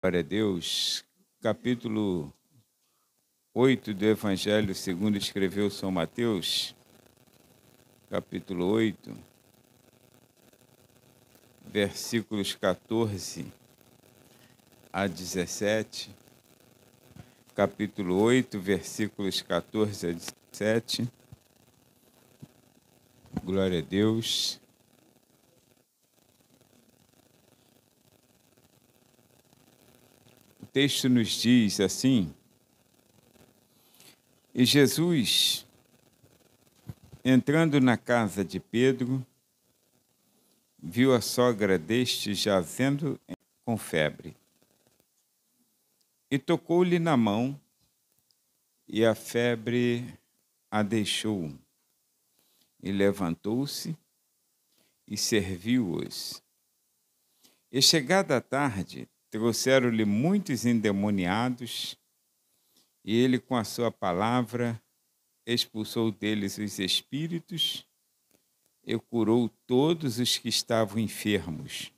Glória a Deus. Capítulo 8 do Evangelho segundo escreveu São Mateus. Capítulo 8, versículos 14 a 17. Capítulo 8, versículos 14 a 17. Glória a Deus. O texto nos diz assim: E Jesus, entrando na casa de Pedro, viu a sogra deste jazendo com febre. E tocou-lhe na mão, e a febre a deixou. E levantou-se e serviu-os. E chegada a tarde, trouxeram-lhe muitos endemoniados, e ele, com a sua palavra, expulsou deles os espíritos e curou todos os que estavam enfermos,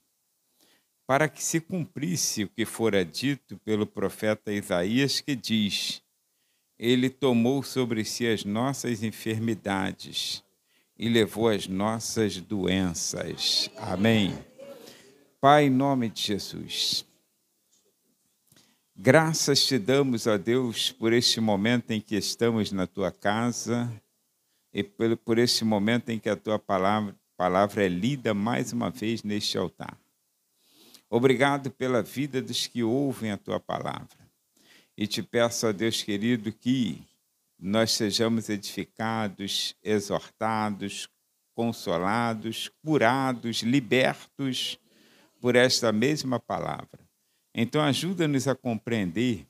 para que se cumprisse o que fora dito pelo profeta Isaías, que diz: Ele tomou sobre si as nossas enfermidades e levou as nossas doenças. Amém. Pai, em nome de Jesus, graças te damos, ó Deus, por este momento em que estamos na tua casa e por este momento em que a tua palavra é lida mais uma vez neste altar. Obrigado pela vida dos que ouvem a tua palavra. E te peço, ó Deus querido, que nós sejamos edificados, exortados, consolados, curados, libertos por esta mesma palavra. Então ajuda-nos a compreender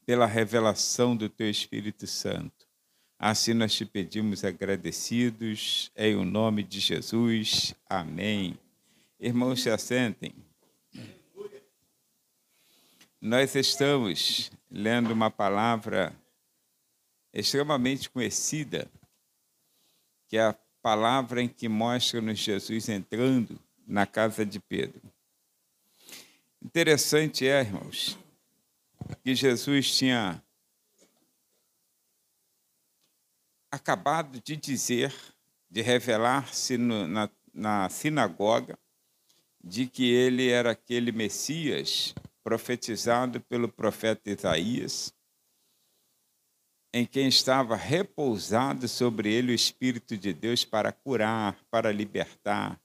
pela revelação do teu Espírito Santo. Assim nós te pedimos agradecidos, em o nome de Jesus. Amém. Irmãos, se assentem. Nós estamos lendo uma palavra extremamente conhecida, que é a palavra em que mostra-nos Jesus entrando na casa de Pedro. Interessante é, irmãos, que Jesus tinha acabado de dizer, de revelar-se na sinagoga, de que ele era aquele Messias profetizado pelo profeta Isaías, em quem estava repousado sobre ele o Espírito de Deus para curar, para libertar,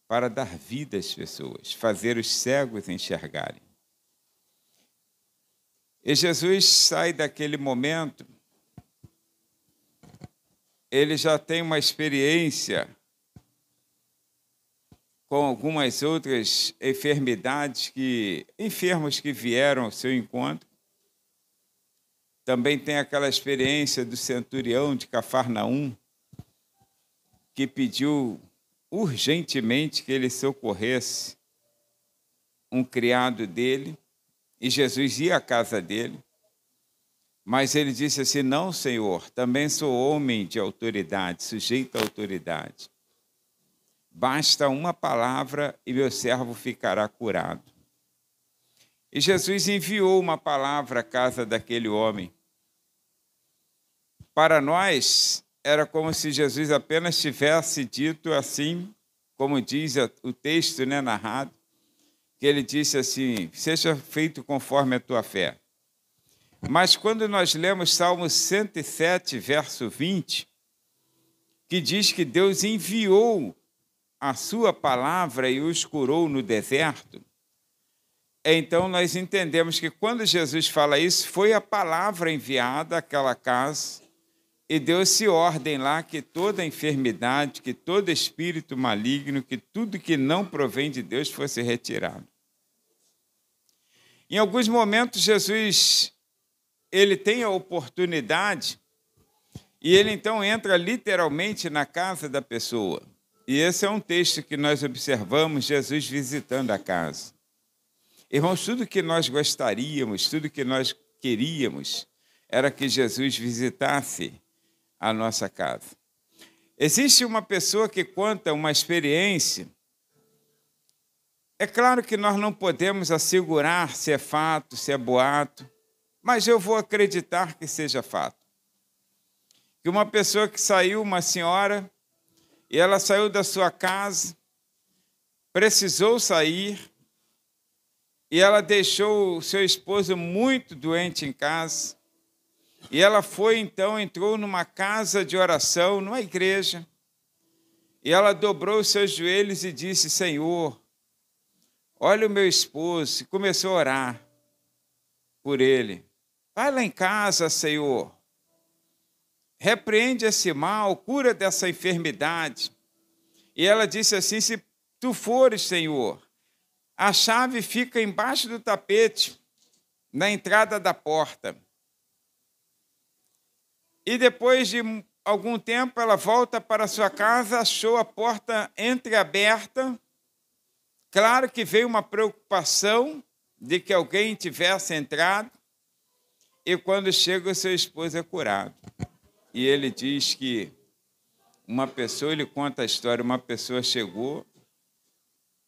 para dar vida às pessoas, fazer os cegos enxergarem. E Jesus sai daquele momento, ele já tem uma experiência com algumas outras enfermos que vieram ao seu encontro. Também tem aquela experiência do centurião de Cafarnaum, que pediu urgentemente que ele socorresse um criado dele, e Jesus ia à casa dele, mas ele disse assim: não, Senhor, também sou homem de autoridade, sujeito à autoridade. Basta uma palavra e meu servo ficará curado. E Jesus enviou uma palavra à casa daquele homem. Para nós, era como se Jesus apenas tivesse dito assim, como diz o texto, narrado, que ele disse assim: seja feito conforme a tua fé. Mas quando nós lemos Salmo 107, verso 20, que diz que Deus enviou a sua palavra e os curou no deserto, então nós entendemos que quando Jesus fala isso, foi a palavra enviada àquela casa e deu-se ordem lá que toda enfermidade, que todo espírito maligno, que tudo que não provém de Deus fosse retirado. Em alguns momentos, Jesus ele tem a oportunidade e ele então entra literalmente na casa da pessoa. E esse é um texto que nós observamos, Jesus visitando a casa. Irmãos, tudo que nós gostaríamos, tudo que nós queríamos, era que Jesus visitasse a nossa casa. Existe uma pessoa que conta uma experiência É claro que nós não podemos assegurar se é fato, se é boato, mas eu vou acreditar que seja fato. Que uma pessoa que saiu, uma senhora, e ela saiu da sua casa, precisou sair, e ela deixou o seu esposo muito doente em casa, e ela foi, então, entrou numa casa de oração, numa igreja, e ela dobrou os seus joelhos e disse: Senhor, olha o meu esposo, e começou a orar por ele. Vai lá em casa, Senhor, repreende esse mal, cura dessa enfermidade. E ela disse assim: se tu fores, Senhor, a chave fica embaixo do tapete, na entrada da porta. E depois de algum tempo, ela volta para sua casa, achou a porta entreaberta. Claro que veio uma preocupação de que alguém tivesse entrado. E quando chega, o seu esposo é curado. E ele diz que uma pessoa, ele conta a história, uma pessoa chegou,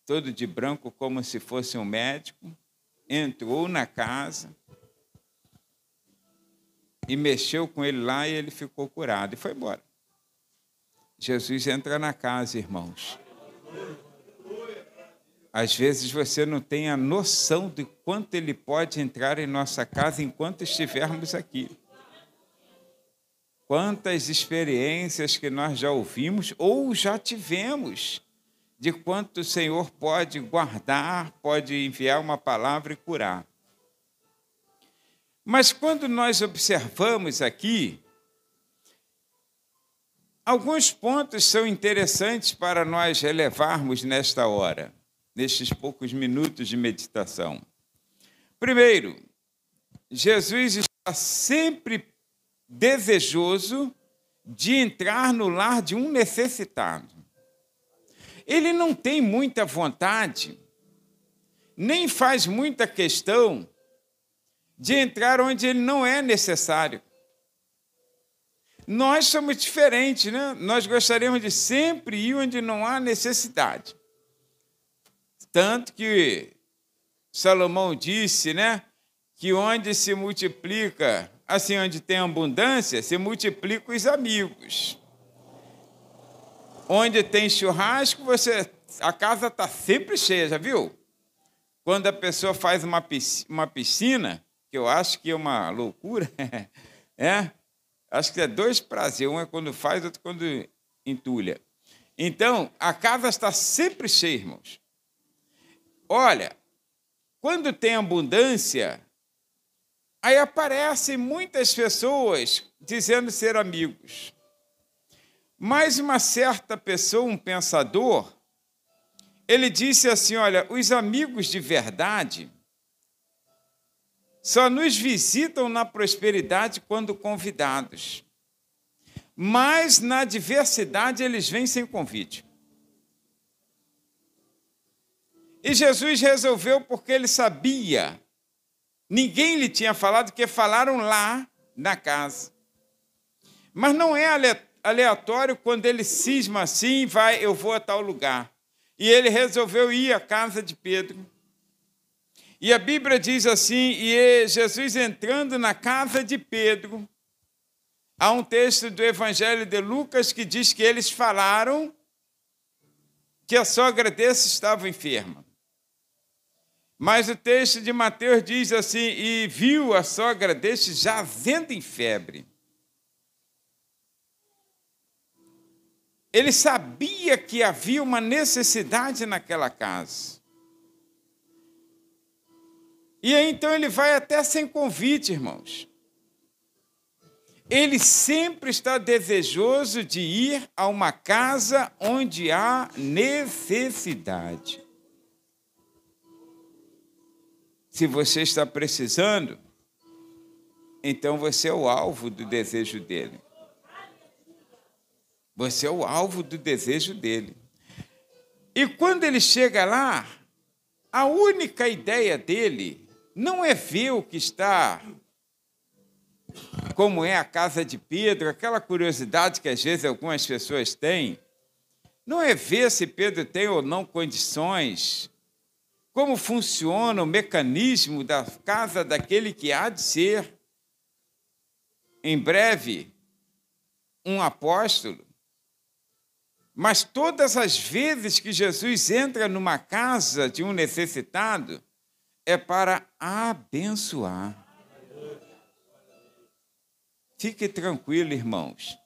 todo de branco, como se fosse um médico, entrou na casa e mexeu com ele lá e ele ficou curado e foi embora. Jesus entra na casa, irmãos. Às vezes você não tem a noção de quanto ele pode entrar em nossa casa enquanto estivermos aqui. Quantas experiências que nós já ouvimos ou já tivemos de quanto o Senhor pode guardar, pode enviar uma palavra e curar. Mas quando nós observamos aqui, alguns pontos são interessantes para nós relevarmos nesta hora, nestes poucos minutos de meditação. Primeiro, Jesus está sempre desejoso de entrar no lar de um necessitado. Ele não tem muita vontade, nem faz muita questão de entrar onde ele não é necessário. Nós somos diferentes, né? Nós gostaríamos de sempre ir onde não há necessidade. Tanto que Salomão disse, né, que onde se multiplica, assim, onde tem abundância, se multiplicam os amigos. Onde tem churrasco, a casa está sempre cheia, já viu? Quando a pessoa faz uma piscina, que eu acho que é uma loucura, acho que é dois prazeres, um é quando faz, outro quando entulha. Então, a casa está sempre cheia, irmãos. Olha, quando tem abundância, aí aparecem muitas pessoas dizendo ser amigos. Mas uma certa pessoa, um pensador, ele disse assim, olha, os amigos de verdade só nos visitam na prosperidade quando convidados. Mas na adversidade eles vêm sem convite. E Jesus resolveu porque ele sabia. Ninguém lhe tinha falado, porque falaram lá na casa. Mas não é aleatório quando ele cisma assim, eu vou a tal lugar. E ele resolveu ir à casa de Pedro. E a Bíblia diz assim, e Jesus entrando na casa de Pedro, há um texto do Evangelho de Lucas que diz que eles falaram que a sogra desse estava enferma. Mas o texto de Mateus diz assim, e viu a sogra deste jazendo em febre. Ele sabia que havia uma necessidade naquela casa. E aí, então, ele vai até sem convite, irmãos. Ele sempre está desejoso de ir a uma casa onde há necessidade. Se você está precisando, então você é o alvo do desejo dele. Você é o alvo do desejo dele. E quando ele chega lá, a única ideia dele não é ver o que está, como é a casa de Pedro, aquela curiosidade que às vezes algumas pessoas têm, não é ver se Pedro tem ou não condições como funciona o mecanismo da casa daquele que há de ser, em breve, um apóstolo. Mas todas as vezes que Jesus entra numa casa de um necessitado, é para abençoar. Fique tranquilo, irmãos.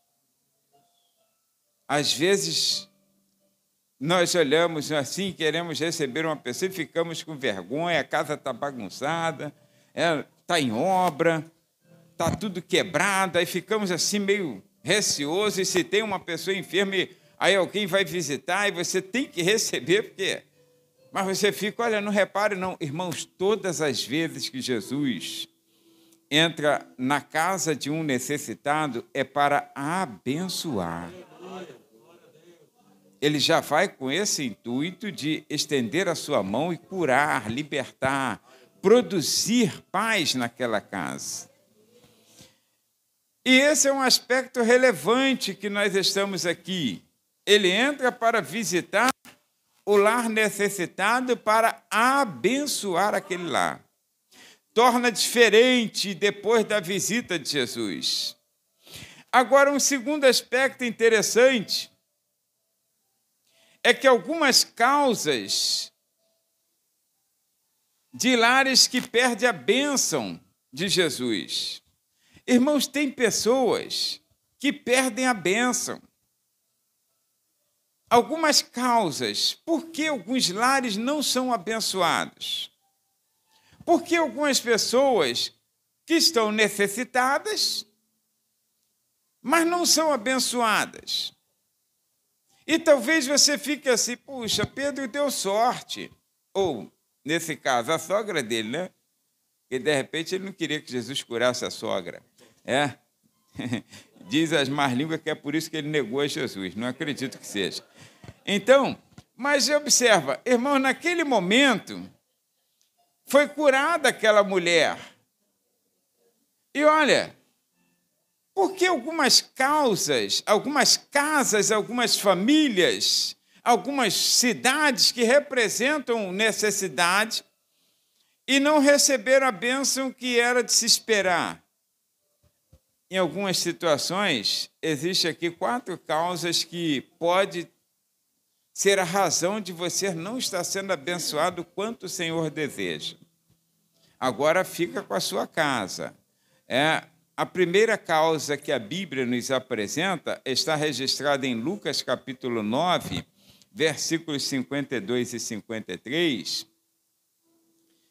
Às vezes, nós olhamos assim, queremos receber uma pessoa e ficamos com vergonha, a casa está bagunçada, está em obra, está tudo quebrado, aí ficamos assim meio receosos, e se tem uma pessoa enferma, aí alguém vai visitar e você tem que receber, porque... Mas você fica, olha, não repare não. Irmãos, todas as vezes que Jesus entra na casa de um necessitado, é para abençoar. Ele já vai com esse intuito de estender a sua mão e curar, libertar, produzir paz naquela casa. E esse é um aspecto relevante que nós estamos aqui. Ele entra para visitar o lar necessitado, para abençoar aquele lar. Torna diferente depois da visita de Jesus. Agora, um segundo aspecto interessante é que algumas causas de lares que perdem a bênção de Jesus. Irmãos, tem pessoas que perdem a bênção. Algumas causas. Por que alguns lares não são abençoados? Porque algumas pessoas que estão necessitadas, mas não são abençoadas. E talvez você fique assim, puxa, Pedro deu sorte. Ou, nesse caso, a sogra dele, né? E, de repente, ele não queria que Jesus curasse a sogra. Diz as más línguas que é por isso que ele negou a Jesus. Não acredito que seja. Então, mas observa, irmão, naquele momento, foi curada aquela mulher. E olha, porque algumas causas, algumas casas, algumas famílias, algumas cidades que representam necessidade e não receberam a bênção que era de se esperar. Em algumas situações, existem aqui 4 causas que pode ser a razão de você não estar sendo abençoado quanto o Senhor deseja. Agora fica com a sua casa. A primeira causa que a Bíblia nos apresenta está registrada em Lucas capítulo 9, versículos 52 e 53.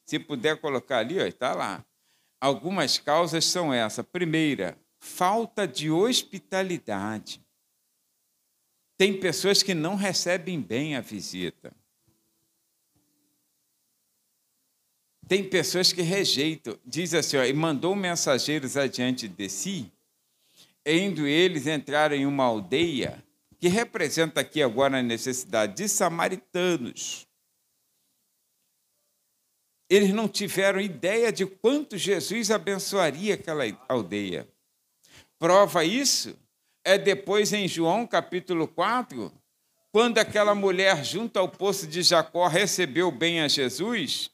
Se puder colocar ali, está lá. Algumas causas são essas. Primeira, falta de hospitalidade. Tem pessoas que não recebem bem a visita. Tem pessoas que rejeitam. Diz assim, e mandou mensageiros adiante de si, indo eles entrar em uma aldeia, que representa aqui agora a necessidade de samaritanos. Eles não tiveram ideia de quanto Jesus abençoaria aquela aldeia. Prova isso é depois em João capítulo 4, quando aquela mulher junto ao poço de Jacó recebeu bem a Jesus,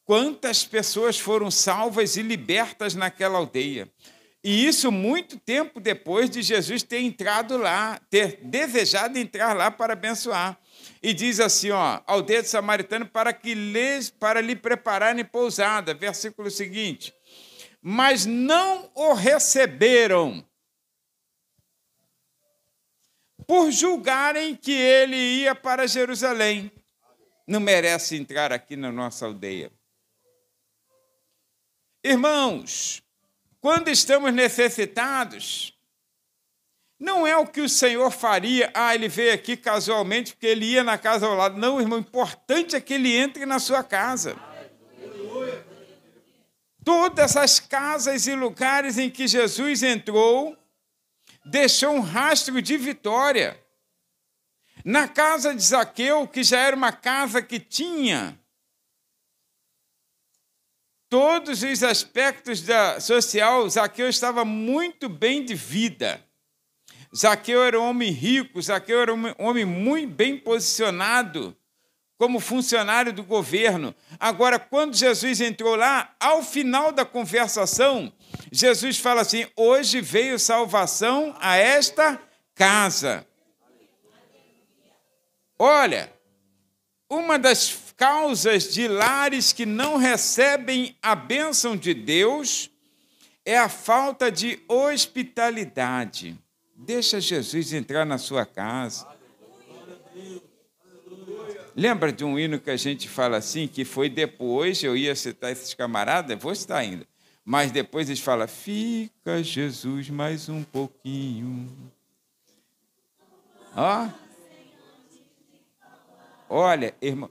quantas pessoas foram salvas e libertas naquela aldeia. E isso muito tempo depois de Jesus ter entrado lá, ter desejado entrar lá para abençoar. E diz assim, aldeia de samaritano, para lhe prepararem pousada. Versículo seguinte. Mas não o receberam, por julgarem que ele ia para Jerusalém. Não merece entrar aqui na nossa aldeia. Irmãos, quando estamos necessitados, não é o que o Senhor faria. Ele veio aqui casualmente porque ele ia na casa ao lado. Não, irmão, o importante é que ele entre na sua casa. Todas as casas e lugares em que Jesus entrou, deixou um rastro de vitória. Na casa de Zaqueu, que já era uma casa que tinha todos os aspectos social, Zaqueu estava muito bem de vida. Zaqueu era um homem rico, Zaqueu era um homem muito bem posicionado como funcionário do governo. Agora, quando Jesus entrou lá, ao final da conversação, Jesus fala assim: hoje veio salvação a esta casa. Olha, uma das causas de lares que não recebem a bênção de Deus é a falta de hospitalidade. Deixa Jesus entrar na sua casa. Lembra de um hino que a gente fala assim, que foi depois, eu ia citar esses camaradas, vou citar ainda, mas depois eles falam: fica Jesus mais um pouquinho. Ó. Olha, irmão,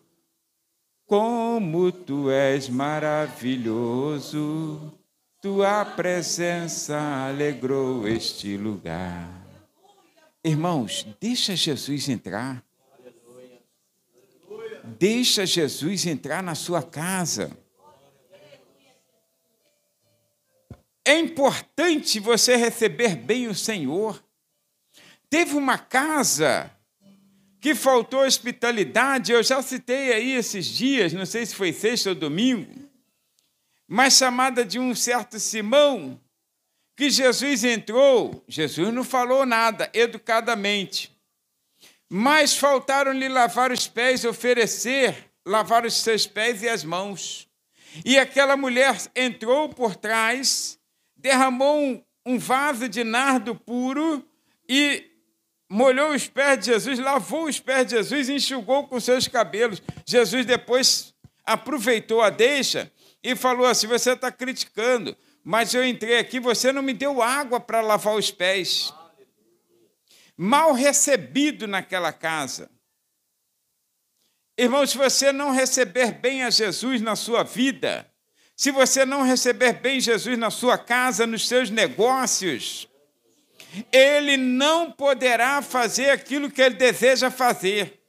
como tu és maravilhoso, tua presença alegrou este lugar. Irmãos, deixa Jesus entrar. Deixa Jesus entrar na sua casa. É importante você receber bem o Senhor. Teve uma casa que faltou hospitalidade, eu já citei aí esses dias, não sei se foi sexta ou domingo, mas chamada de um certo Simão, que Jesus entrou, Jesus não falou nada, educadamente, mas faltaram-lhe lavar os pés, lavar os seus pés e as mãos. E aquela mulher entrou por trás, derramou um vaso de nardo puro e molhou os pés de Jesus, lavou os pés de Jesus e enxugou com seus cabelos. Jesus depois aproveitou a deixa e falou assim: você está criticando, mas eu entrei aqui, você não me deu água para lavar os pés. Mal recebido naquela casa. Irmão, se você não receber bem a Jesus na sua vida, se você não receber bem Jesus na sua casa, nos seus negócios, ele não poderá fazer aquilo que ele deseja fazer.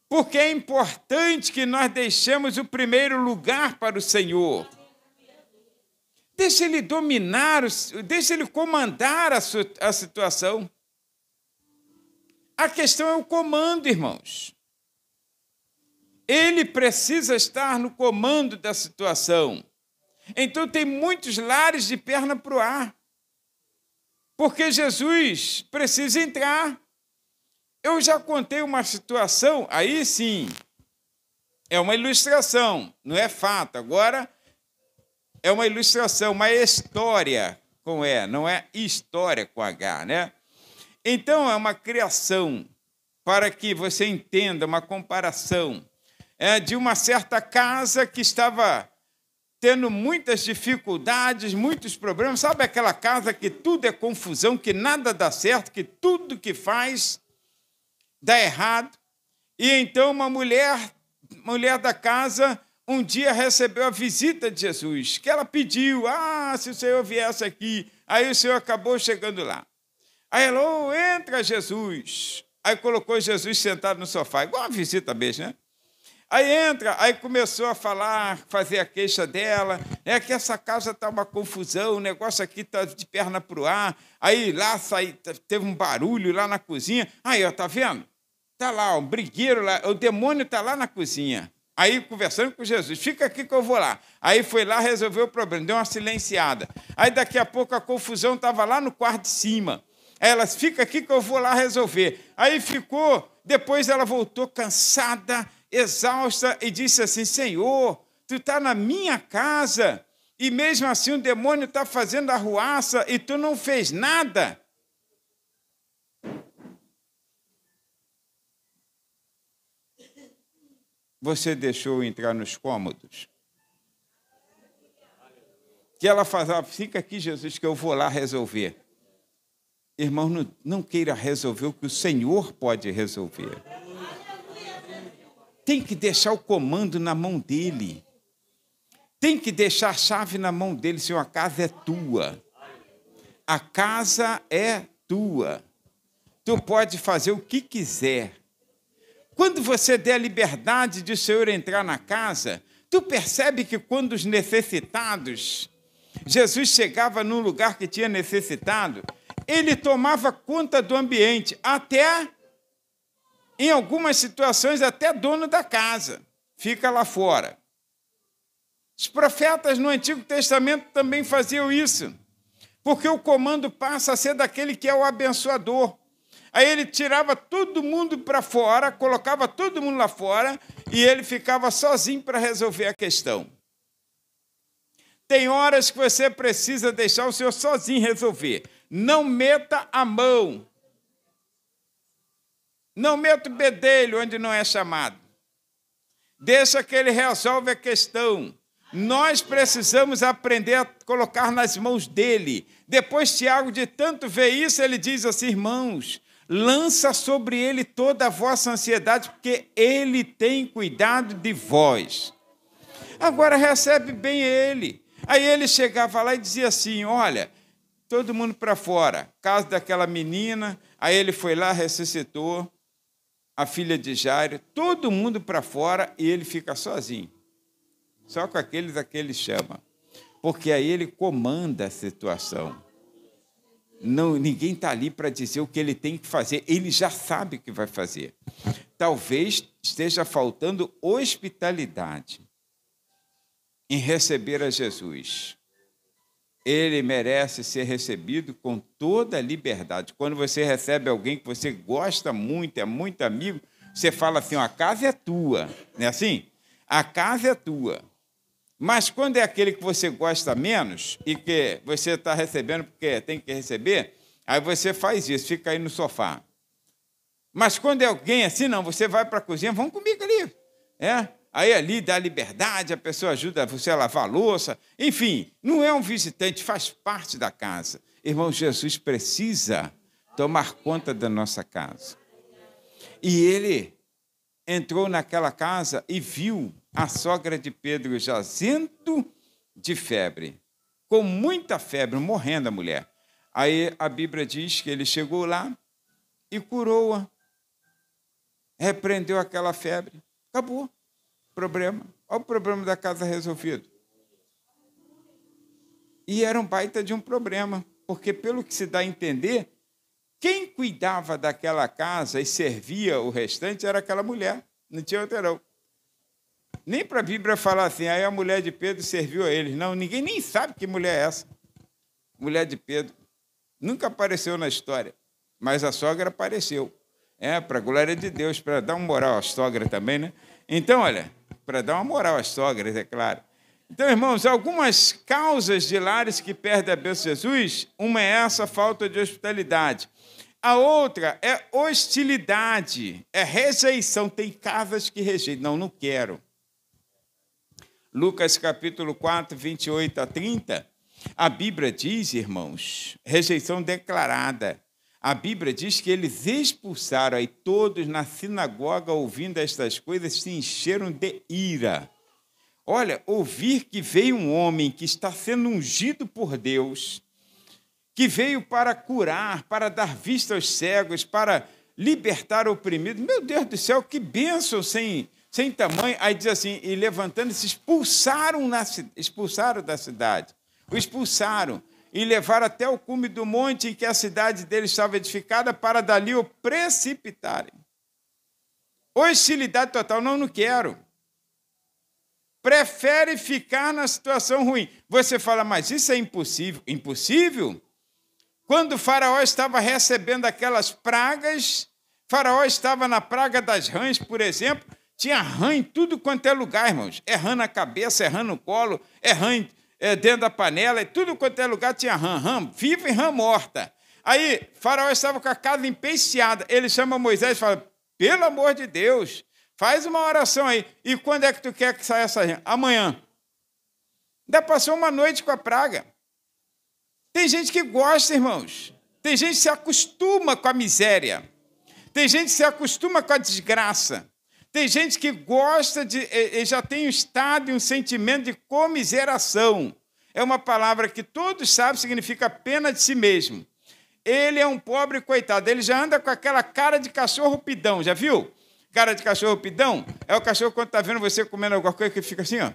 Porque é importante que nós deixemos o primeiro lugar para o Senhor. Deixa ele dominar, deixa ele comandar a situação. A questão é o comando, irmãos. Ele precisa estar no comando da situação. Então tem muitos lares de perna para o ar. Porque Jesus precisa entrar. Eu já contei uma situação, aí sim, é uma ilustração, não é fato. Agora, é uma ilustração, uma história com E, não é história com H, né? Então, é uma criação, para que você entenda, uma comparação de uma certa casa que estava tendo muitas dificuldades, muitos problemas. Sabe aquela casa que tudo é confusão, que nada dá certo, que tudo que faz dá errado? E então uma mulher da casa, um dia recebeu a visita de Jesus, que ela pediu: se o Senhor viesse aqui. Aí o Senhor acabou chegando lá. Aí ela: entra, Jesus. Aí colocou Jesus sentado no sofá, igual uma visita mesmo, né? Aí entra, aí começou a falar, fazer a queixa dela, que essa casa está uma confusão, o negócio aqui está de perna para o ar. Aí lá teve um barulho lá na cozinha. Aí, ó, tá vendo? Está lá, um brigueiro lá, o demônio está lá na cozinha. Aí, conversando com Jesus: fica aqui que eu vou lá. Aí foi lá, resolveu o problema, deu uma silenciada. Aí daqui a pouco a confusão estava lá no quarto de cima. Aí ela: fica aqui que eu vou lá resolver. Aí ficou, depois ela voltou cansada, exausta, e disse assim: Senhor, tu está na minha casa, e mesmo assim o demônio está fazendo arruaça, e tu não fez nada. Você deixou entrar nos cômodos? Que ela falava: fica aqui, Jesus, que eu vou lá resolver. Irmão, não queira resolver o que o Senhor pode resolver. Tem que deixar o comando na mão dele. Tem que deixar a chave na mão dele. Senhor, a casa é tua. A casa é tua. Tu pode fazer o que quiser. Quando você der a liberdade de o Senhor entrar na casa, tu percebe que quando os necessitados, Jesus chegava num lugar que tinha necessitado, ele tomava conta do ambiente, até Em algumas situações, até dono da casa fica lá fora. Os profetas no Antigo Testamento também faziam isso, porque o comando passa a ser daquele que é o abençoador. Aí ele tirava todo mundo para fora, colocava todo mundo lá fora, e ele ficava sozinho para resolver a questão. Tem horas que você precisa deixar o Senhor sozinho resolver. Não meta a mão. Não meta o bedelho onde não é chamado. Deixa que ele resolve a questão. Nós precisamos aprender a colocar nas mãos dele. Depois, Tiago, de tanto ver isso, ele diz assim: irmãos, lança sobre ele toda a vossa ansiedade, porque ele tem cuidado de vós. Agora recebe bem ele. Aí ele chegava lá e dizia assim: olha, todo mundo para fora, caso daquela menina. Aí ele foi lá, ressuscitou a filha de Jairo, todo mundo para fora, e ele fica sozinho. Só com aqueles a que ele chama. Porque aí ele comanda a situação. Não, ninguém está ali para dizer o que ele tem que fazer. Ele já sabe o que vai fazer. Talvez esteja faltando hospitalidade em receber a Jesus. Ele merece ser recebido com toda a liberdade. Quando você recebe alguém que você gosta muito, é muito amigo, você fala assim: a casa é tua. Não é assim? A casa é tua. Mas quando é aquele que você gosta menos e que você está recebendo porque tem que receber, aí você faz isso, fica aí no sofá. Mas quando é alguém assim, não, você vai para a cozinha, vamos comigo ali. Aí ali dá liberdade, a pessoa ajuda você a lavar a louça. Enfim, não é um visitante, faz parte da casa. Irmão, Jesus precisa tomar conta da nossa casa. E ele entrou naquela casa e viu a sogra de Pedro jazendo de febre, com muita febre, morrendo a mulher. Aí a Bíblia diz que ele chegou lá e curou-a, repreendeu aquela febre, acabou o problema. Olha o problema da casa resolvido. E era um baita de um problema, porque pelo que se dá a entender, quem cuidava daquela casa e servia o restante era aquela mulher, não tinha outra não. Nem para a Bíblia falar assim, aí a mulher de Pedro serviu a eles. Não, ninguém nem sabe que mulher é essa. Mulher de Pedro. Nunca apareceu na história, mas a sogra apareceu. Para a glória de Deus, para dar uma moral à sogra também, né? Então, olha, para dar uma moral às sogras, é claro. Então, irmãos, algumas causas de lares que perdem a bênção de Jesus, uma é essa falta de hospitalidade. A outra é hostilidade, é rejeição. Tem casas que rejeitam. Não quero. Lucas capítulo 4, 28 a 30, a Bíblia diz, irmãos, rejeição declarada. A Bíblia diz que eles expulsaram, aí todos na sinagoga, ouvindo estas coisas, se encheram de ira. Olha, ouvir que veio um homem que está sendo ungido por Deus, que veio para curar, para dar vista aos cegos, para libertar o oprimido. Meu Deus do céu, que bênção sem tamanho. Aí diz assim, e levantando-se, expulsaram da cidade. O expulsaram e levaram até o cume do monte em que a cidade dele estava edificada, para dali o precipitarem. Hostilidade total, não quero. Prefere ficar na situação ruim. Você fala, mas isso é impossível. Impossível? Quando o faraó estava recebendo aquelas pragas, faraó estava na praga das rãs, por exemplo, tinha rã em tudo quanto é lugar, irmãos. É rã na cabeça, é rã no colo, é rã dentro da panela, e tudo quanto é lugar tinha rã viva e rã morta. Aí, faraó estava com a casa empesteada. Ele chama Moisés e fala, pelo amor de Deus, faz uma oração aí. E quando é que tu quer que saia essa rã? Amanhã. Ainda passou uma noite com a praga. Tem gente que gosta, irmãos. Tem gente que se acostuma com a miséria. Tem gente que se acostuma com a desgraça. Tem gente que gosta já tem um estado e um sentimento de comiseração. É uma palavra que todos sabem, significa pena de si mesmo. Ele é um pobre coitado, ele já anda com aquela cara de cachorro pidão, já viu? Cara de cachorro pidão é o cachorro quando está vendo você comendo alguma coisa que fica assim, ó.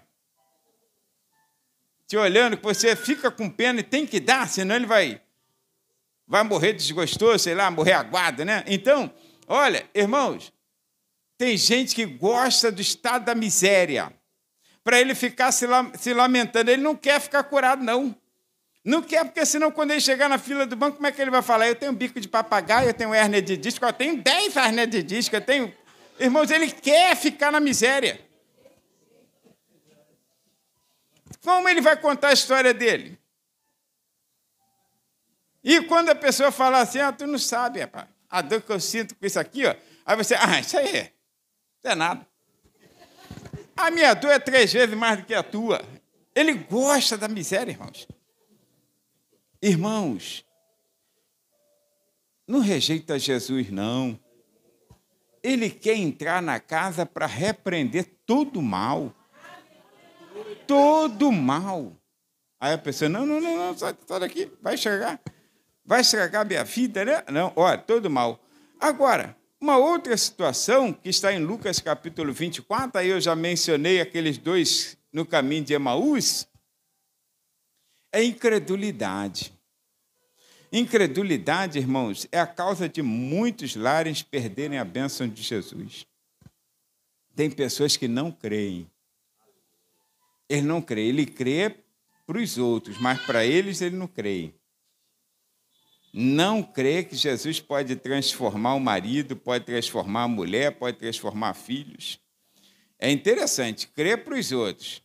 Te olhando, que você fica com pena e tem que dar, senão ele vai morrer desgostoso, sei lá, morrer aguado, né? Então, olha, irmãos, tem gente que gosta do estado da miséria, para ele ficar se lamentando. Ele não quer ficar curado, não. Não quer, porque senão, quando ele chegar na fila do banco, como é que ele vai falar? Eu tenho bico de papagaio, eu tenho hérnia de disco, eu tenho 10 hérnias de disco, eu tenho... Irmãos, ele quer ficar na miséria. Como ele vai contar a história dele? E quando a pessoa fala assim, tu não sabe, rapaz, a dor que eu sinto com isso aqui, ó. Aí você, isso aí, isso é nada. A minha dor é 3 vezes mais do que a tua. Ele gosta da miséria, irmãos. Irmãos, não rejeita Jesus, não. Ele quer entrar na casa para repreender todo mal. Todo mal. Aí a pessoa, não, sai daqui, vai estragar a minha vida, né? Não, olha, todo mal. Agora, uma outra situação que está em Lucas capítulo 24, aí eu já mencionei aqueles 2 no caminho de Emaús, é incredulidade. Incredulidade, irmãos, é a causa de muitos lares perderem a bênção de Jesus. Tem pessoas que não creem. Ele não crê, ele crê para os outros, mas para eles ele não crê. Não crê que Jesus pode transformar o marido, pode transformar a mulher, pode transformar filhos. É interessante, crê para os outros.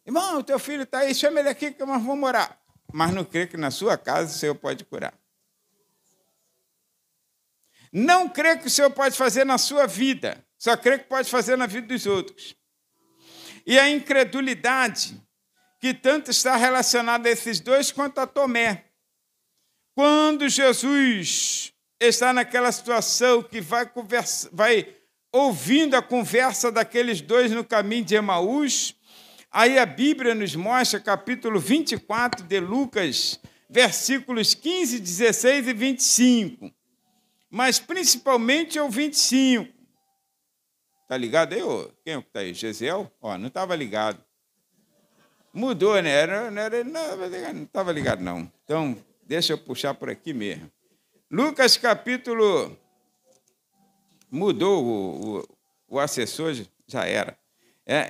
Irmão, teu filho está aí, chama ele aqui que nós vamos orar. Mas não crê que na sua casa o Senhor pode curar. Não crê que o Senhor pode fazer na sua vida, só crê que pode fazer na vida dos outros. E a incredulidade, que tanto está relacionada a esses 2 quanto a Tomé. Quando Jesus está naquela situação que vai ouvindo a conversa daqueles 2 no caminho de Emaús, aí a Bíblia nos mostra, capítulo 24 de Lucas, versículos 15, 16 e 25. Mas principalmente o 25. Está ligado aí? Quem é que está aí? Gesiel? Não estava ligado. Mudou, né? Não estava ligado, não. Então, deixa eu puxar por aqui mesmo. Lucas capítulo... Mudou o assessor, já era.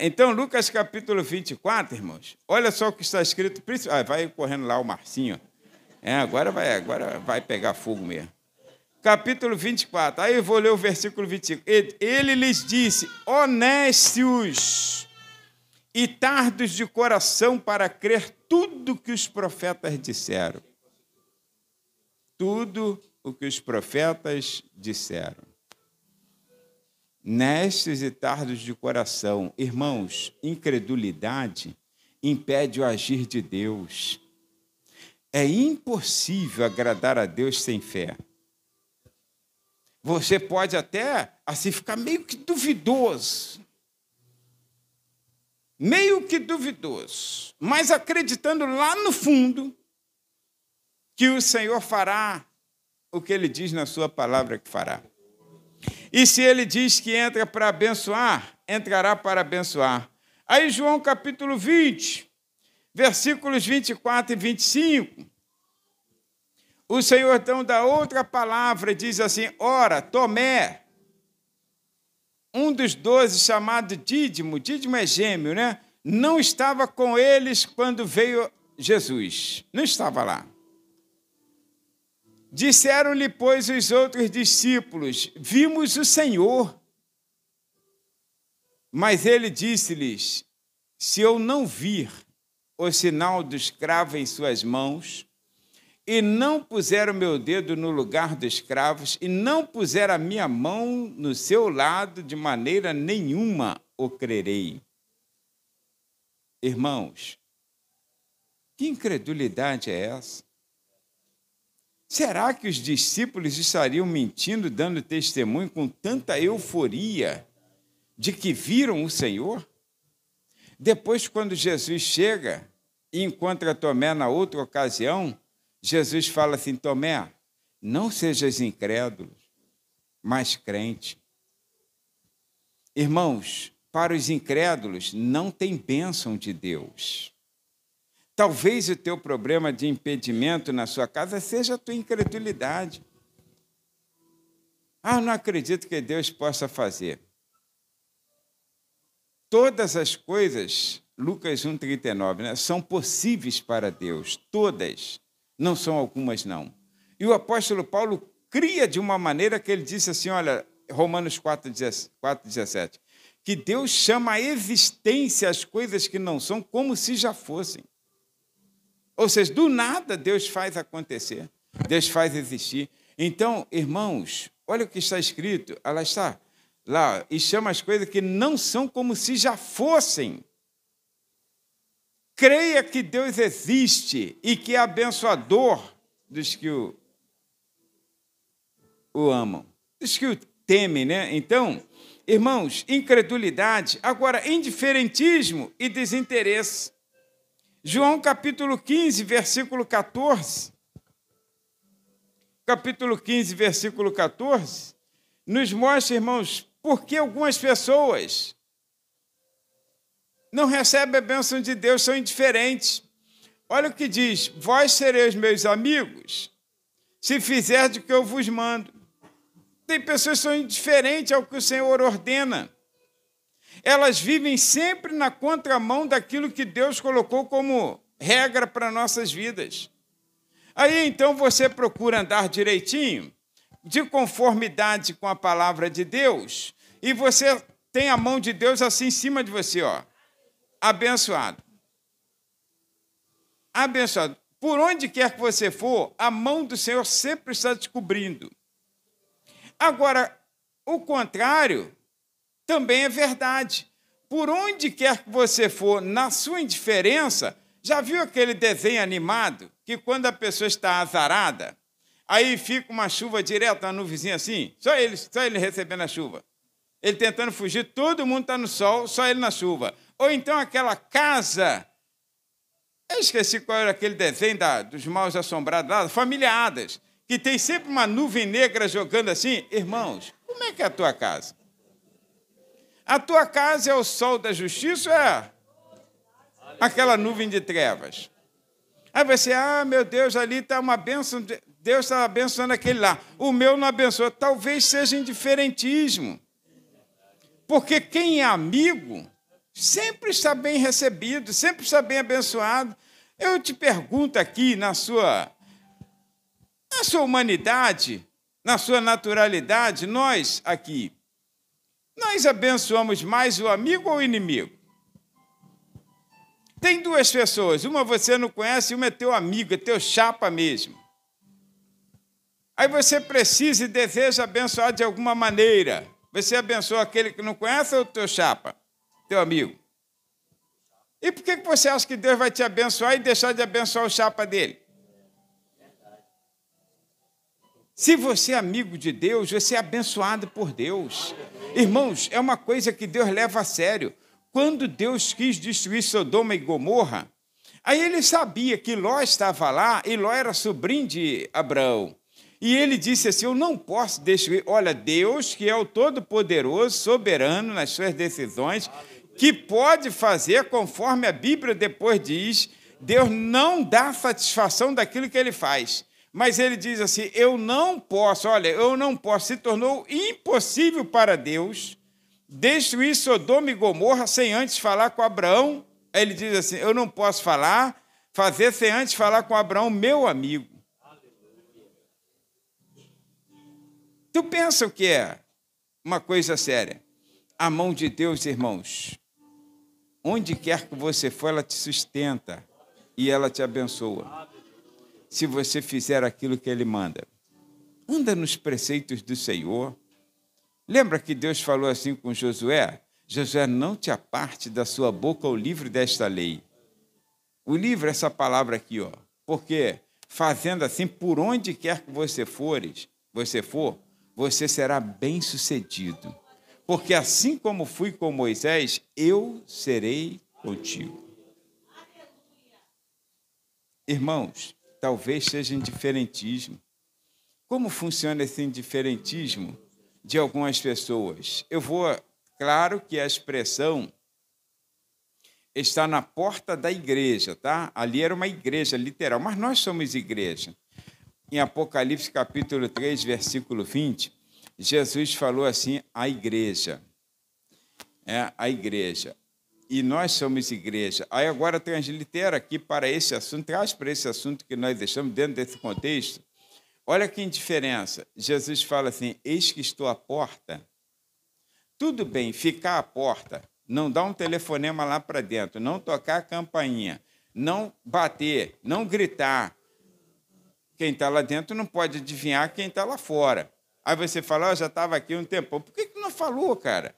Então, Lucas capítulo 24, irmãos, olha só o que está escrito. Vai correndo lá o Marcinho. Agora vai pegar fogo mesmo. Capítulo 24, aí eu vou ler o versículo 25. Ele lhes disse, honestos e tardos de coração para crer tudo que os profetas disseram. Tudo o que os profetas disseram. Nestes e tardos de coração. Irmãos, incredulidade impede o agir de Deus. É impossível agradar a Deus sem fé. Você pode até assim ficar meio que duvidoso. Mas acreditando lá no fundo que o Senhor fará o que Ele diz na sua palavra que fará. E se Ele diz que entra para abençoar, entrará para abençoar. Aí João capítulo 20, versículos 24 e 25, o Senhor então dá outra palavra, diz assim, ora, Tomé, um dos 12 chamado Dídimo é gêmeo, né? Não estava com eles quando veio Jesus, não estava lá. Disseram-lhe, pois, os outros discípulos, vimos o Senhor. Mas ele disse-lhes, se eu não vir o sinal do escravo em suas mãos, e não puser o meu dedo no lugar dos cravos, e não puser a minha mão no seu lado, de maneira nenhuma o crerei. Irmãos, que incredulidade é essa? Será que os discípulos estariam mentindo, dando testemunho com tanta euforia de que viram o Senhor? Depois, quando Jesus chega e encontra Tomé na outra ocasião, Jesus fala assim, Tomé, não sejas incrédulo, mas crente. Irmãos, para os incrédulos não tem bênção de Deus. Talvez o teu problema de impedimento na sua casa seja a tua incredulidade. Não acredito que Deus possa fazer. todas as coisas, Lucas 1,39, né, são possíveis para Deus, todas, não são algumas não. E o apóstolo Paulo cria de uma maneira que ele disse assim, olha, Romanos 4,17, que Deus chama a existência as coisas que não são como se já fossem. Ou seja, do nada Deus faz acontecer, Deus faz existir. Então, irmãos, olha o que está escrito, ela está lá, e chama as coisas que não são como se já fossem. Creia que Deus existe e que é abençoador dos que o amam, dos que o temem, né? Então, irmãos, incredulidade, agora indiferentismo e desinteresse. João capítulo 15, versículo 14. Capítulo 15, versículo 14, nos mostra, irmãos, por que algumas pessoas não recebem a bênção de Deus, são indiferentes. Olha o que diz, vós sereis meus amigos, se fizerdes o que eu vos mando. Tem pessoas que são indiferentes ao que o Senhor ordena. Elas vivem sempre na contramão daquilo que Deus colocou como regra para nossas vidas. Aí, então, você procura andar direitinho, de conformidade com a palavra de Deus, e você tem a mão de Deus assim em cima de você, ó, abençoado. Abençoado. Por onde quer que você for, a mão do Senhor sempre está te cobrindo. Agora, o contrário também é verdade. Por onde quer que você for, na sua indiferença, já viu aquele desenho animado que quando a pessoa está azarada, aí fica uma chuva direto, uma nuvenzinha assim, só ele recebendo a chuva. Ele tentando fugir, todo mundo está no sol, só ele na chuva. Ou então aquela casa, eu esqueci qual era aquele desenho dos Maus Assombrados lá, Família Addams, que tem sempre uma nuvem negra jogando assim. Irmãos, como é que é a tua casa? A tua casa é o sol da justiça ou é aquela nuvem de trevas? Aí você, meu Deus, ali está uma bênção, Deus está abençoando aquele lá. O meu não abençoa. Talvez seja indiferentismo. Porque quem é amigo sempre está bem recebido, sempre está bem abençoado. Eu te pergunto aqui, na sua humanidade, na sua naturalidade, nós aqui, nós abençoamos mais o amigo ou o inimigo? Tem duas pessoas, uma você não conhece e uma é teu amigo, é teu chapa mesmo. Aí você precisa e deseja abençoar de alguma maneira. Você abençoa aquele que não conhece ou o teu chapa, teu amigo? E por que você acha que Deus vai te abençoar e deixar de abençoar o chapa dele? Se você é amigo de Deus, você é abençoado por Deus. Irmãos, é uma coisa que Deus leva a sério. Quando Deus quis destruir Sodoma e Gomorra, aí ele sabia que Ló estava lá, e Ló era sobrinho de Abraão. E ele disse assim, eu não posso destruir. Olha, Deus, que é o Todo-Poderoso, soberano nas suas decisões, que pode fazer conforme a Bíblia depois diz, Deus não dá satisfação daquilo que ele faz. Mas ele diz assim, eu não posso, se tornou impossível para Deus destruir Sodoma e Gomorra sem antes falar com Abraão. Aí ele diz assim, eu não posso fazer sem antes falar com Abraão, meu amigo. Tu pensa o que é uma coisa séria? A mão de Deus, irmãos, onde quer que você for, ela te sustenta e ela te abençoa. Se você fizer aquilo que ele manda. Anda nos preceitos do Senhor. Lembra que Deus falou assim com Josué? Josué, não te aparte da sua boca o livro desta lei. O livro é essa palavra aqui, ó. Porque fazendo assim, por onde quer que você for, você será bem-sucedido. Porque assim como fui com Moisés, eu serei contigo. Irmãos, talvez seja indiferentismo. Como funciona esse indiferentismo de algumas pessoas? Claro que a expressão está na porta da igreja, tá? Ali era uma igreja literal, mas nós somos igreja. Em Apocalipse capítulo 3, versículo 20, Jesus falou assim, a igreja. é a igreja. E nós somos igreja. Aí agora translitera aqui para esse assunto, traz para esse assunto que nós deixamos dentro desse contexto. Olha que indiferença. Jesus fala assim, eis que estou à porta. Tudo bem, ficar à porta, não dar um telefonema lá para dentro, não tocar a campainha, não bater, não gritar. Quem está lá dentro não pode adivinhar quem está lá fora. Aí você fala, já estava aqui um tempão. Por que não falou, cara?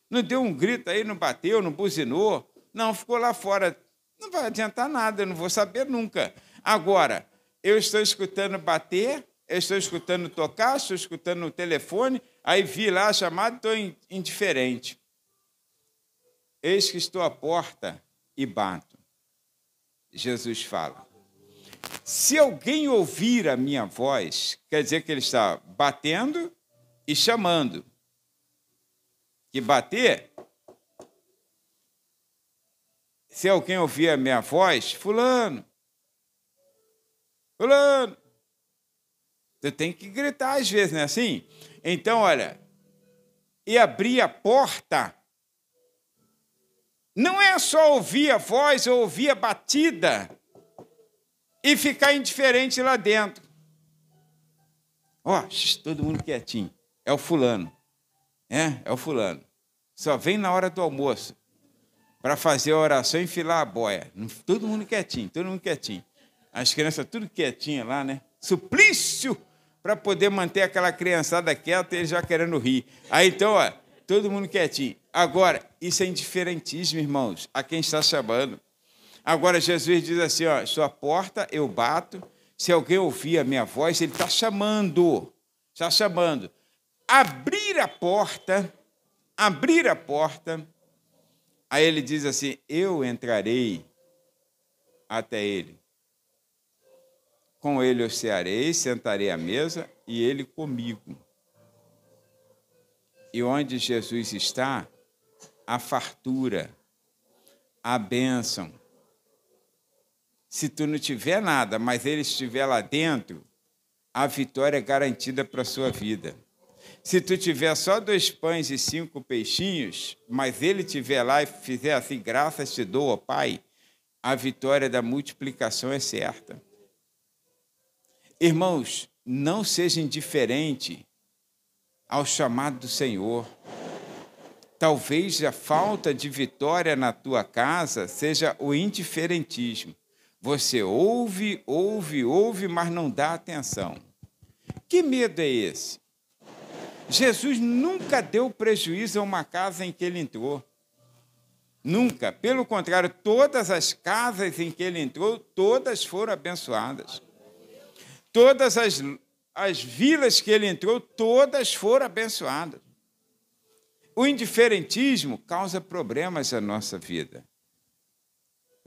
Não deu um grito aí, não bateu, não buzinou? Não, ficou lá fora. Não vai adiantar nada, eu não vou saber nunca. Agora, eu estou escutando bater, eu estou escutando tocar, estou escutando no telefone, aí vi lá a chamada, estou indiferente. Eis que estou à porta e bato. Jesus fala. Se alguém ouvir a minha voz, quer dizer que ele está batendo e chamando. Que bater, se alguém ouvir a minha voz, fulano, fulano, você tem que gritar às vezes, não é assim? Então, olha, e abrir a porta, não é só ouvir a voz ou ouvir a batida e ficar indiferente lá dentro. Ó, todo mundo quietinho, é o fulano, é o fulano. Só vem na hora do almoço para fazer a oração e filar a boia. Todo mundo quietinho, todo mundo quietinho. As crianças tudo quietinhas lá, né? Suplício para poder manter aquela criançada quieta e eles já querendo rir. Aí então, ó, todo mundo quietinho. Agora, isso é indiferentismo, irmãos, a quem está chamando. Agora, Jesus diz assim, ó, sua porta eu bato, se alguém ouvir a minha voz, ele está chamando, está chamando. Abrir a porta, aí ele diz assim, eu entrarei até ele. Com ele eu cearei, sentarei à mesa e ele comigo. E onde Jesus está, a fartura, a bênção. Se tu não tiver nada, mas ele estiver lá dentro, a vitória é garantida para a sua vida. Se tu tiver só 2 pães e 5 peixinhos, mas ele estiver lá e fizer assim, graças te dou, ó Pai, a vitória da multiplicação é certa. Irmãos, não seja indiferente ao chamado do Senhor. Talvez a falta de vitória na tua casa seja o indiferentismo. Você ouve, mas não dá atenção. Que medo é esse? Jesus nunca deu prejuízo a uma casa em que ele entrou. Nunca. Pelo contrário, todas as casas em que ele entrou, todas foram abençoadas. Todas as vilas que ele entrou, todas foram abençoadas. O indiferentismo causa problemas na nossa vida.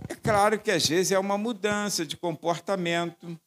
É claro que, às vezes, é uma mudança de comportamento.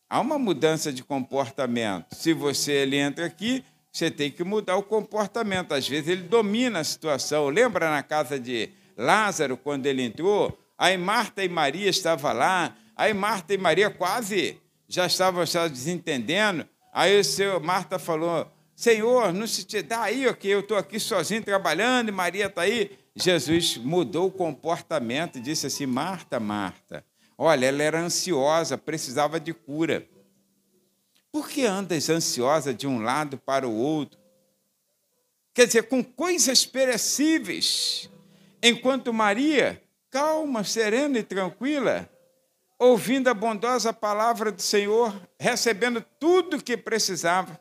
Há uma mudança de comportamento. Se ele entra aqui, você tem que mudar o comportamento. Às vezes, ele domina a situação. Lembra na casa de Lázaro, quando ele entrou? Aí Marta e Maria estavam lá. Aí Marta e Maria quase já estavam desentendendo. Aí Marta falou, Senhor, não se te dá aí, que eu estou aqui sozinho trabalhando e Maria está aí. Jesus mudou o comportamento e disse assim, Marta, Marta, olha, ela era ansiosa, precisava de cura. Por que andas ansiosa de um lado para o outro? Quer dizer, com coisas perecíveis, enquanto Maria, calma, serena e tranquila, ouvindo a bondosa palavra do Senhor, recebendo tudo o que precisava.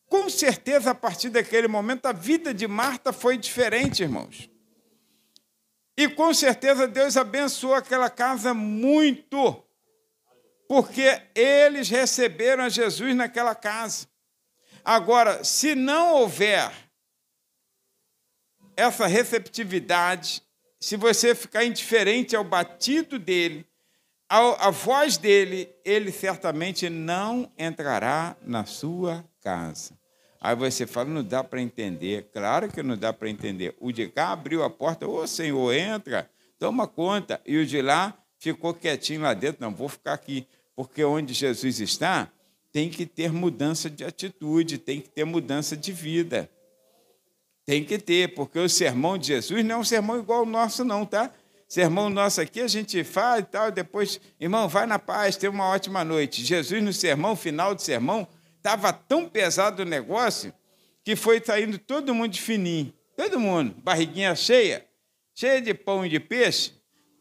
Com certeza, a partir daquele momento, a vida de Marta foi diferente, irmãos. E com certeza Deus abençoou aquela casa muito, porque eles receberam a Jesus naquela casa. Agora, se não houver essa receptividade, se você ficar indiferente ao batido dele, à voz dele, ele certamente não entrará na sua casa. Aí você fala, não dá para entender. Claro que não dá para entender. O de cá abriu a porta, ô Senhor, entra, toma conta. E o de lá ficou quietinho lá dentro, não, vou ficar aqui. Porque onde Jesus está, tem que ter mudança de atitude, tem que ter mudança de vida. Tem que ter, porque o sermão de Jesus não é um sermão igual ao nosso, não, tá? Sermão nosso aqui a gente faz e tal, depois, irmão, vai na paz, tenha uma ótima noite. Jesus, no sermão, final do sermão, estava tão pesado o negócio que foi saindo todo mundo de fininho. Todo mundo, barriguinha cheia, cheia de pão e de peixe,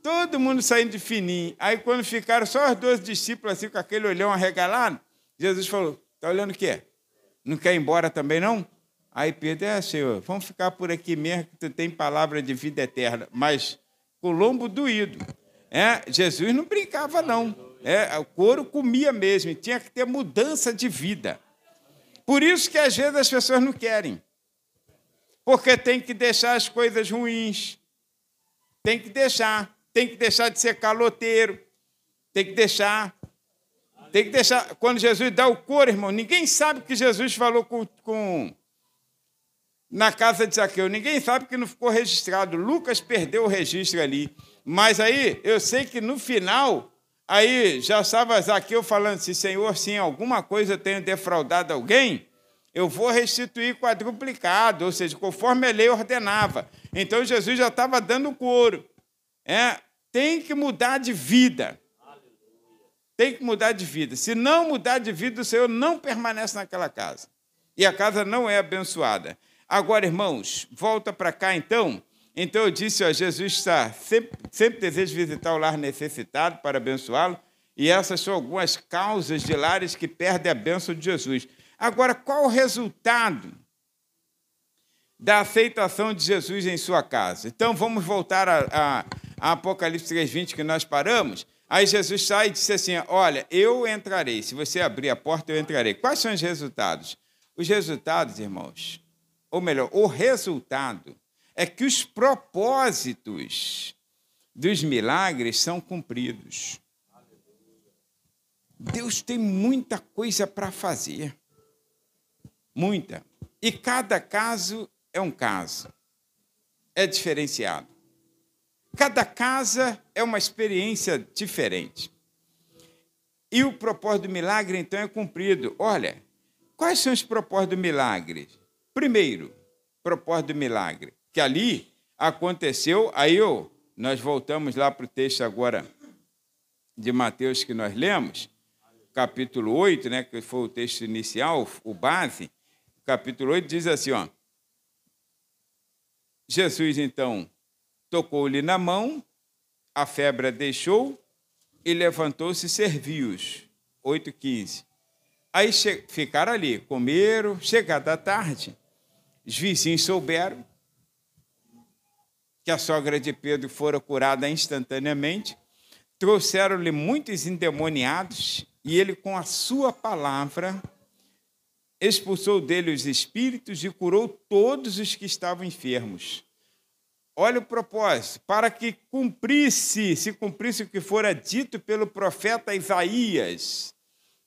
todo mundo saindo de fininho. Aí, quando ficaram só os 12 discípulos, assim, com aquele olhão arregalado, Jesus falou, está olhando o quê? Não quer ir embora também, não? Aí Pedro, Senhor, vamos ficar por aqui mesmo, que tu tem palavra de vida eterna. Mas com o lombo doído. Jesus não brincava, não. O couro comia mesmo, e tinha que ter mudança de vida. Por isso que, às vezes, as pessoas não querem. Porque tem que deixar as coisas ruins. Tem que deixar de ser caloteiro. Tem que deixar. Quando Jesus dá o couro, irmão, ninguém sabe que Jesus falou na casa de Zaqueu. Ninguém sabe que não ficou registrado. Lucas perdeu o registro ali. Mas aí, eu sei que no final, aí já estava Zaqueu falando assim, Senhor, se em alguma coisa eu tenho defraudado alguém, eu vou restituir quadruplicado, ou seja, conforme a lei ordenava. Então, Jesus já estava dando o couro. Tem que mudar de vida. Tem que mudar de vida. Se não mudar de vida, o Senhor não permanece naquela casa. E a casa não é abençoada. Agora, irmãos, volta para cá, então. Então, eu disse, Jesus está sempre deseja visitar o lar necessitado para abençoá-lo, e essas são algumas causas de lares que perdem a bênção de Jesus. Agora, qual o resultado da aceitação de Jesus em sua casa? Então, vamos voltar a Apocalipse 3:20, que nós paramos. Aí Jesus sai e disse assim, olha, eu entrarei. Se você abrir a porta, eu entrarei. Quais são os resultados? Os resultados, irmãos, ou melhor, o resultado é que os propósitos dos milagres são cumpridos. Deus tem muita coisa para fazer. Muita. E cada caso é um caso. É diferenciado. Cada casa é uma experiência diferente. E o propósito do milagre, então, é cumprido. Olha, quais são os propósitos do milagre? Primeiro, propósito do milagre, que ali aconteceu, nós voltamos lá para o texto agora de Mateus que nós lemos, capítulo 8, né, que foi o texto inicial, o base, capítulo 8 diz assim, Jesus, então, tocou-lhe na mão, a febre a deixou, e levantou-se e serviu-os. 8:15. Aí ficaram ali, comeram, chegada a tarde, os vizinhos souberam que a sogra de Pedro fora curada instantaneamente, trouxeram-lhe muitos endemoniados, e ele, com a sua palavra, expulsou dele os espíritos e curou todos os que estavam enfermos. Olha o propósito, para que se cumprisse o que fora dito pelo profeta Isaías,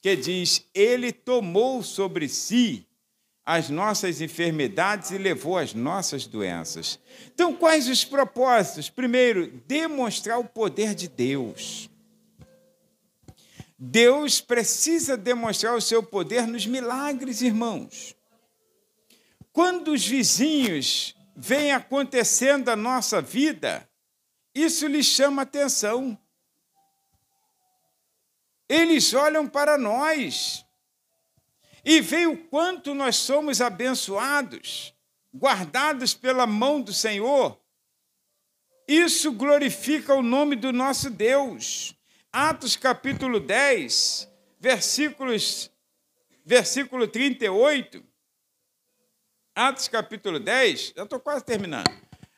que diz, ele tomou sobre si as nossas enfermidades e levou as nossas doenças. Então, quais os propósitos? Primeiro, demonstrar o poder de Deus. Deus precisa demonstrar o seu poder nos milagres, irmãos. Quando os vizinhos vem acontecendo na nossa vida, isso lhes chama atenção. Eles olham para nós e veem o quanto nós somos abençoados, guardados pela mão do Senhor. Isso glorifica o nome do nosso Deus. Atos capítulo 10, versículo 38, Atos capítulo 10, já estou quase terminando.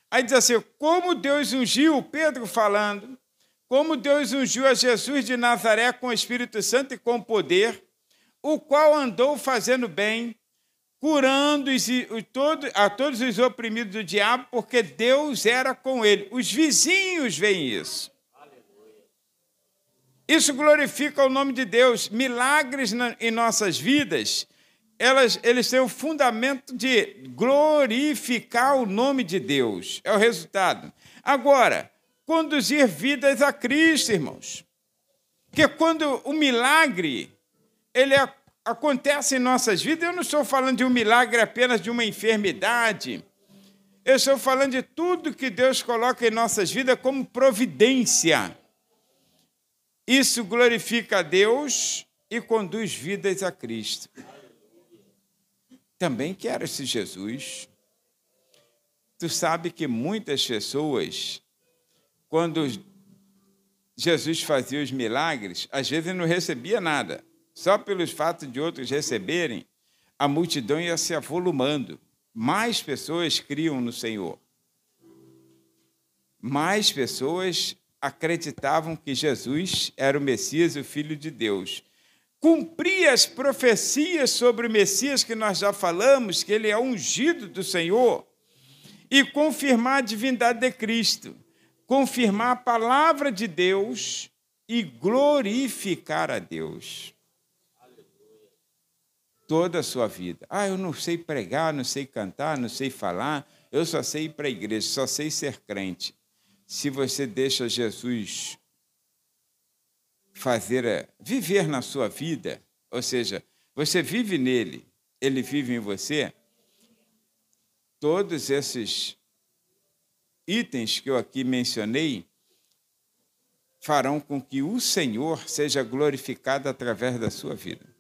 Aí diz assim, como Deus ungiu, Pedro falando, como Deus ungiu a Jesus de Nazaré com o Espírito Santo e com poder, o qual andou fazendo bem, curando a todos os oprimidos do diabo, porque Deus era com ele. Os vizinhos veem isso. Isso glorifica o nome de Deus. Milagres em nossas vidas, eles têm o fundamento de glorificar o nome de Deus. É o resultado. Agora, conduzir vidas a Cristo, irmãos. Porque quando o milagre ele acontece em nossas vidas, eu não estou falando de um milagre apenas de uma enfermidade, Eu estou falando de tudo que Deus coloca em nossas vidas como providência. Isso glorifica a Deus e conduz vidas a Cristo. Também quero esse Jesus. Tu sabe que muitas pessoas, quando Jesus fazia os milagres, às vezes não recebia nada. Só pelos fatos de outros receberem, a multidão ia se avolumando. Mais pessoas criam no Senhor. Mais pessoas acreditavam que Jesus era o Messias, o Filho de Deus. Cumpria as profecias sobre o Messias que nós já falamos, que ele é ungido do Senhor, e confirmar a divindade de Cristo, confirmar a palavra de Deus e glorificar a Deus. Toda a sua vida. Eu não sei pregar, não sei cantar, não sei falar, eu só sei ir para a igreja, só sei ser crente. Se você deixa Jesus viver na sua vida, ou seja, você vive nele, ele vive em você, todos esses itens que eu aqui mencionei farão com que o Senhor seja glorificado através da sua vida.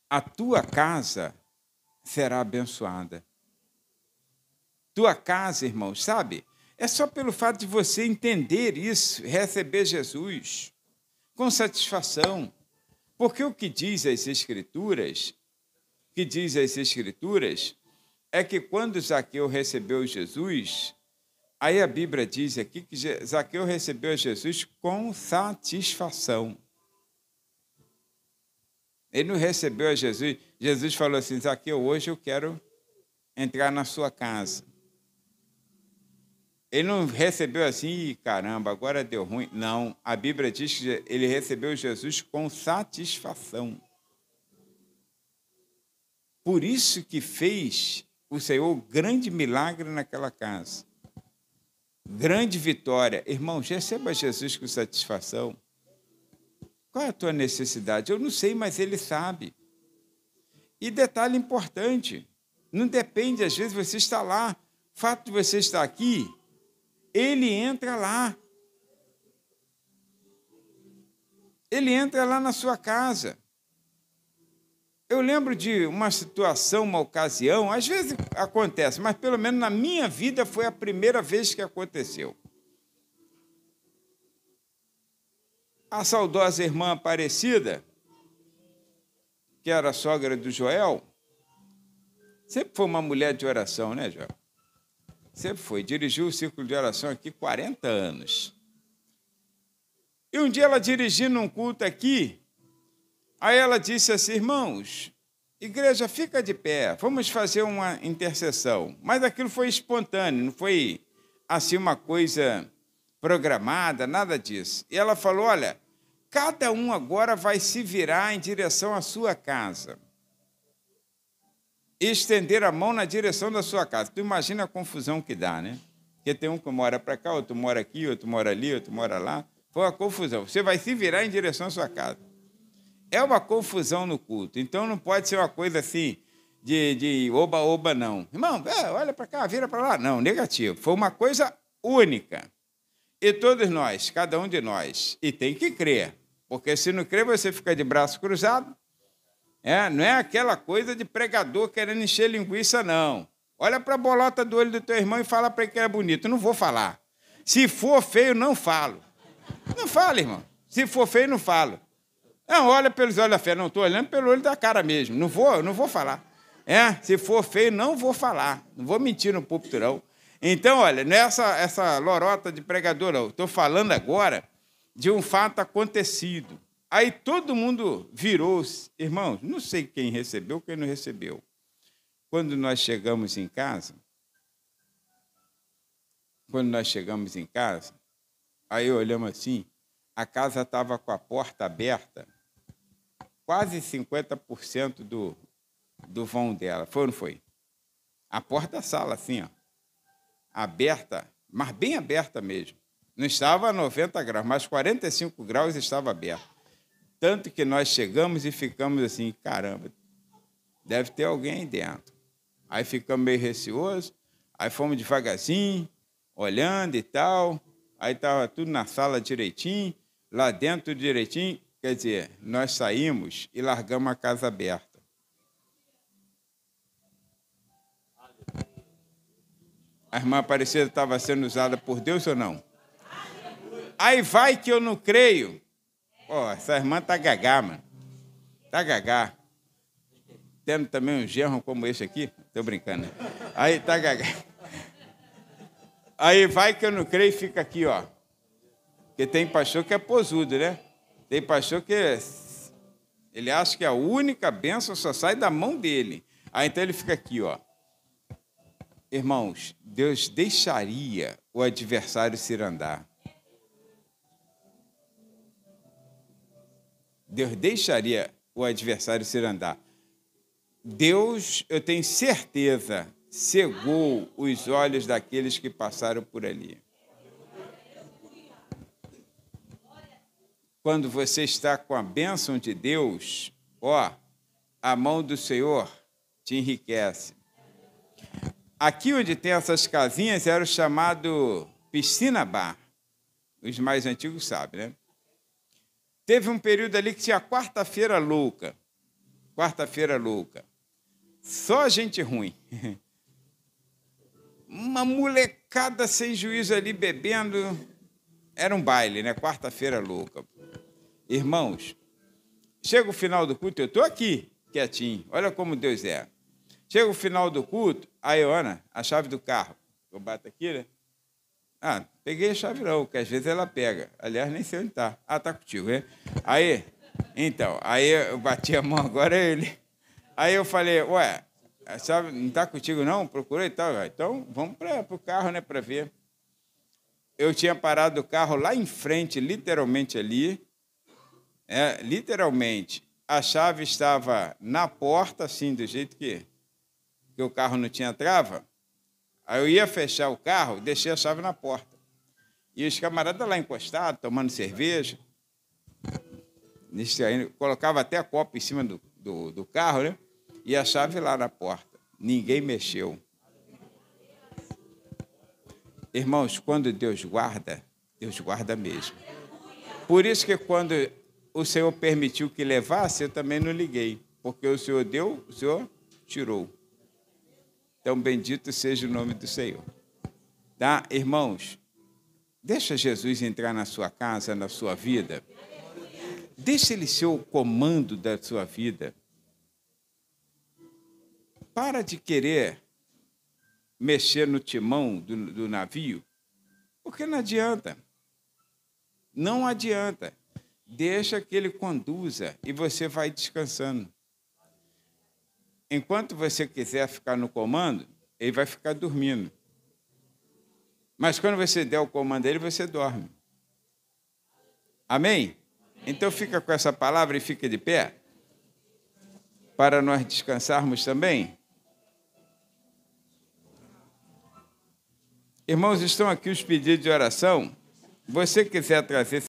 A tua casa será abençoada. Tua casa, irmãos, sabe? É só pelo fato de você entender isso, receber Jesus com satisfação. Porque o que diz as Escrituras, é que quando Zaqueu recebeu Jesus, aí a Bíblia diz aqui que Zaqueu recebeu Jesus com satisfação. Ele não recebeu a Jesus. Jesus falou assim, Zaqueu, hoje eu quero entrar na sua casa. Ele não recebeu assim, caramba, agora deu ruim. Não, a Bíblia diz que ele recebeu Jesus com satisfação. Por isso que fez o Senhor grande milagre naquela casa. Grande vitória. Irmãos, receba Jesus com satisfação. Qual é a tua necessidade? Eu não sei, mas ele sabe. E detalhe importante, não depende, às vezes você está lá, o fato de você estar aqui, ele entra lá. Ele entra lá na sua casa. Eu lembro de uma situação, uma ocasião, às vezes acontece, mas pelo menos na minha vida foi a primeira vez que aconteceu. A saudosa irmã Aparecida, que era a sogra do Joel, sempre foi uma mulher de oração, né, Joel? Sempre foi. Dirigiu o círculo de oração aqui 40 anos. E um dia ela dirigindo um culto aqui, aí ela disse assim, irmãos, igreja, fica de pé, vamos fazer uma intercessão. Mas aquilo foi espontâneo, não foi assim uma coisa programada, nada disso. E ela falou, olha, cada um agora vai se virar em direção à sua casa. E estender a mão na direção da sua casa. Tu imagina a confusão que dá, né? Porque tem um que mora para cá, outro mora aqui, outro mora ali, outro mora lá. Foi uma confusão. Você vai se virar em direção à sua casa. É uma confusão no culto. Então não pode ser uma coisa assim de oba-oba, não. Irmão, olha para cá, vira para lá. Não, negativo. Foi uma coisa única. E todos nós, cada um de nós, e tem que crer, porque se não crer, você fica de braço cruzado. Não é aquela coisa de pregador querendo encher linguiça, não. Olha para a bolota do olho do teu irmão e fala para ele que é bonito. Não vou falar. Se for feio, não falo. Não fala, irmão. Se for feio, não falo. Não, olha pelos olhos da fé. Não estou olhando pelo olho da cara mesmo. Não vou falar. Se for feio, não vou falar. Não vou mentir no púlpito, não. Então, olha, não é essa lorota de pregador, não. Estou falando agora de um fato acontecido. Aí todo mundo virou-se. Irmãos, não sei quem recebeu, quem não recebeu. Quando nós chegamos em casa, aí olhamos assim, a casa estava com a porta aberta, quase 50% do vão dela. Foi ou não foi? A porta da sala, assim, ó, aberta, mas bem aberta mesmo. Não estava a 90 graus, mas 45 graus estava aberta. Tanto que nós chegamos e ficamos assim, caramba, deve ter alguém aí dentro. Aí ficamos meio receosos, Aí fomos devagarzinho, olhando e tal. Aí estava tudo na sala direitinho, lá dentro direitinho. Quer dizer, nós saímos e largamos a casa aberta. A irmã Aparecida estava sendo usada por Deus ou não? Aí vai que eu não creio. Ó, essa irmã tá gagá, mano. Tá gagá. Tendo também um genro como esse aqui. Tô brincando, né? Aí tá gagá. Aí vai que eu não creio e fica aqui, ó. Porque tem pastor que é posudo, né? Tem pastor que ele acha que a única bênção só sai da mão dele. Aí então ele fica aqui, ó. Irmãos, Deus deixaria o adversário se andar. Deus deixaria o adversário se andar. Deus, eu tenho certeza, cegou os olhos daqueles que passaram por ali. Quando você está com a bênção de Deus, ó, a mão do Senhor te enriquece. Aqui onde tem essas casinhas era o chamado piscina-bar. Os mais antigos sabem, né? Teve um período ali que tinha quarta-feira louca. Quarta-feira louca. Só gente ruim. Uma molecada sem juízo ali bebendo. Era um baile, né? Quarta-feira louca. Irmãos, chega o final do culto, eu estou aqui, quietinho. Olha como Deus é. Chega o final do culto, aí, Ana, a chave do carro. Eu bato aqui, né? Ah, peguei a chave não, porque às vezes ela pega. Aliás, nem sei onde está. Ah, está contigo, né? Aí, então, aí eu bati a mão agora, ele... Aí eu falei, ué, a chave não está contigo não? Procurei e tal. Então, vamos para o carro, né, para ver. Eu tinha parado o carro lá em frente, literalmente ali. Literalmente, a chave estava na porta, assim, do jeito que o carro não tinha trava. Aí eu ia fechar o carro, deixei a chave na porta. E os camaradas lá encostados, tomando cerveja. Colocava até a copa em cima do carro, né? E a chave lá na porta. Ninguém mexeu. Irmãos, quando Deus guarda mesmo. Por isso que quando o Senhor permitiu que levasse, eu também não liguei. Porque o Senhor deu, o Senhor tirou. Então, bendito seja o nome do Senhor. Tá? Irmãos, deixa Jesus entrar na sua casa, na sua vida. Deixa Ele ser o comando da sua vida. Para de querer mexer no timão do navio, porque não adianta. Não adianta. Deixa que Ele conduza e você vai descansando. Enquanto você quiser ficar no comando, ele vai ficar dormindo. Mas quando você der o comando dele, você dorme. Amém? Então fica com essa palavra e fica de pé, para nós descansarmos também. Irmãos, estão aqui os pedidos de oração. Você quiser trazer